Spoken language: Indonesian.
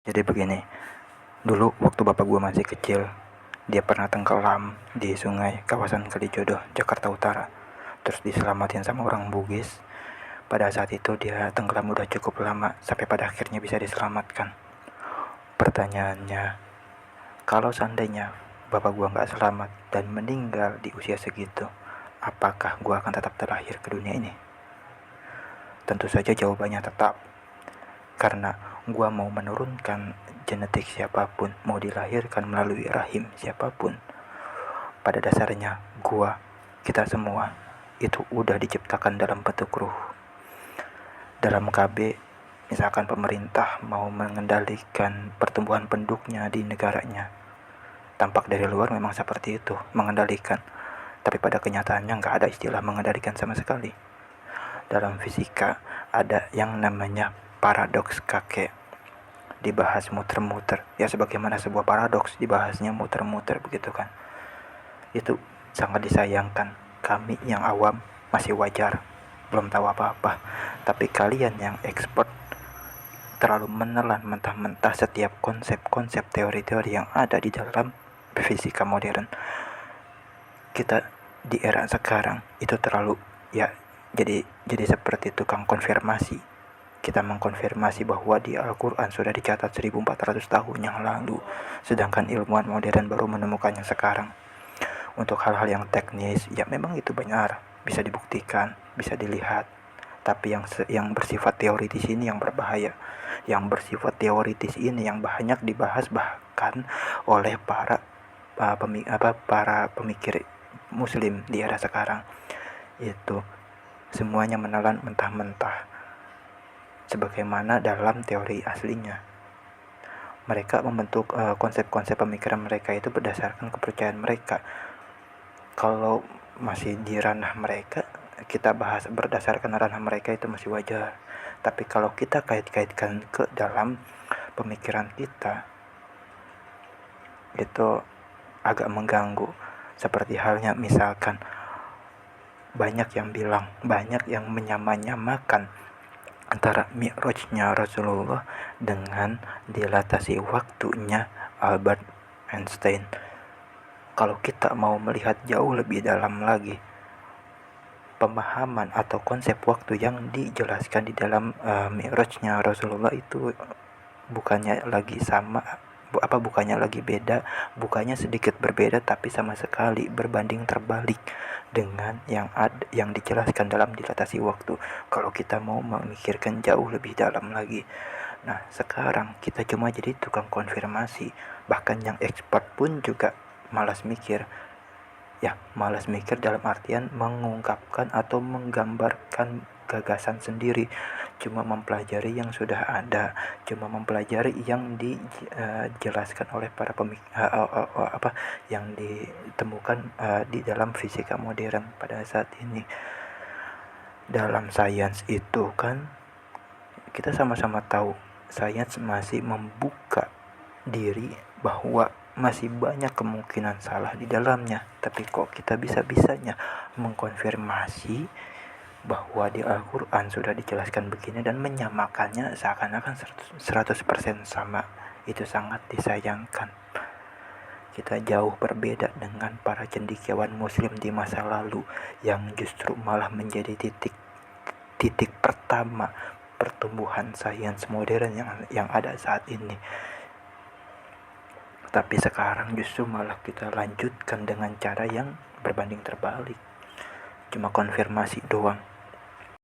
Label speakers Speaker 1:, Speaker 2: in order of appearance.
Speaker 1: Jadi begini, dulu waktu bapak gua masih kecil, dia pernah tenggelam di sungai kawasan Kalijodo, Jakarta Utara. Terus diselamatin sama orang Bugis. Pada saat itu dia tenggelam udah cukup lama sampai pada akhirnya bisa diselamatkan. Pertanyaannya, kalau seandainya bapak gua nggak selamat dan meninggal di usia segitu, apakah gua akan tetap terlahir ke dunia ini? Tentu saja jawabannya tetap. Karena gua mau menurunkan genetik siapapun, mau dilahirkan melalui rahim siapapun, pada dasarnya kita semua itu udah diciptakan dalam bentuk ruh. Dalam KB, misalkan pemerintah mau mengendalikan pertumbuhan penduduknya di negaranya, tampak dari luar memang seperti itu, mengendalikan, tapi pada kenyataannya nggak ada istilah mengendalikan sama sekali. Dalam fisika ada yang namanya paradoks kakek, dibahas muter-muter, ya sebagaimana sebuah paradoks dibahasnya muter-muter, begitu kan. Itu sangat disayangkan. Kami yang awam masih wajar, belum tahu apa-apa, tapi kalian yang expert terlalu menelan mentah-mentah setiap konsep-konsep teori-teori yang ada di dalam fisika modern. Kita di era sekarang itu terlalu jadi seperti tukang konfirmasi. Kita mengkonfirmasi bahwa di Al-Quran sudah dicatat 1400 tahun yang lalu, sedangkan ilmuwan modern baru menemukannya sekarang. Untuk hal-hal yang teknis, ya memang itu benar, bisa dibuktikan, bisa dilihat. Tapi yang bersifat teoritis ini yang berbahaya. Yang bersifat teoritis ini yang banyak dibahas bahkan oleh para pemikir muslim di era sekarang. Itu semuanya menelan mentah-mentah sebagaimana dalam teori aslinya. Mereka membentuk konsep-konsep pemikiran mereka itu berdasarkan kepercayaan mereka. Kalau masih di ranah mereka, kita bahas berdasarkan ranah mereka itu masih wajar. Tapi kalau kita kait-kaitkan ke dalam pemikiran kita, itu agak mengganggu. Seperti halnya misalkan banyak yang menyamakan antara mi'rajnya Rasulullah dengan dilatasi waktunya Albert Einstein. Kalau kita mau melihat jauh lebih dalam lagi, pemahaman atau konsep waktu yang dijelaskan di dalam mi'rajnya Rasulullah itu bukannya lagi beda, bukannya sedikit berbeda, tapi sama sekali berbanding terbalik dengan yang dijelaskan dalam dilatasi waktu. Kalau kita mau memikirkan jauh lebih dalam lagi, nah sekarang kita cuma jadi tukang konfirmasi. Bahkan yang expert pun juga malas mikir dalam artian mengungkapkan atau menggambarkan gagasan sendiri, cuma mempelajari yang sudah ada, cuma mempelajari yang dijelaskan oleh para yang ditemukan di dalam fisika modern pada saat ini. Dalam sains itu kan kita sama-sama tahu, sains masih membuka diri bahwa masih banyak kemungkinan salah di dalamnya, tapi kok kita bisa-bisanya mengkonfirmasi bahwa di Al-Quran sudah dijelaskan begini dan menyamakannya seakan-akan 100% sama. Itu sangat disayangkan. Kita jauh berbeda dengan para cendekiawan muslim di masa lalu yang justru malah menjadi titik pertama pertumbuhan sains modern yang ada saat ini. Tapi sekarang justru malah kita lanjutkan dengan cara yang berbanding terbalik, cuma konfirmasi doang.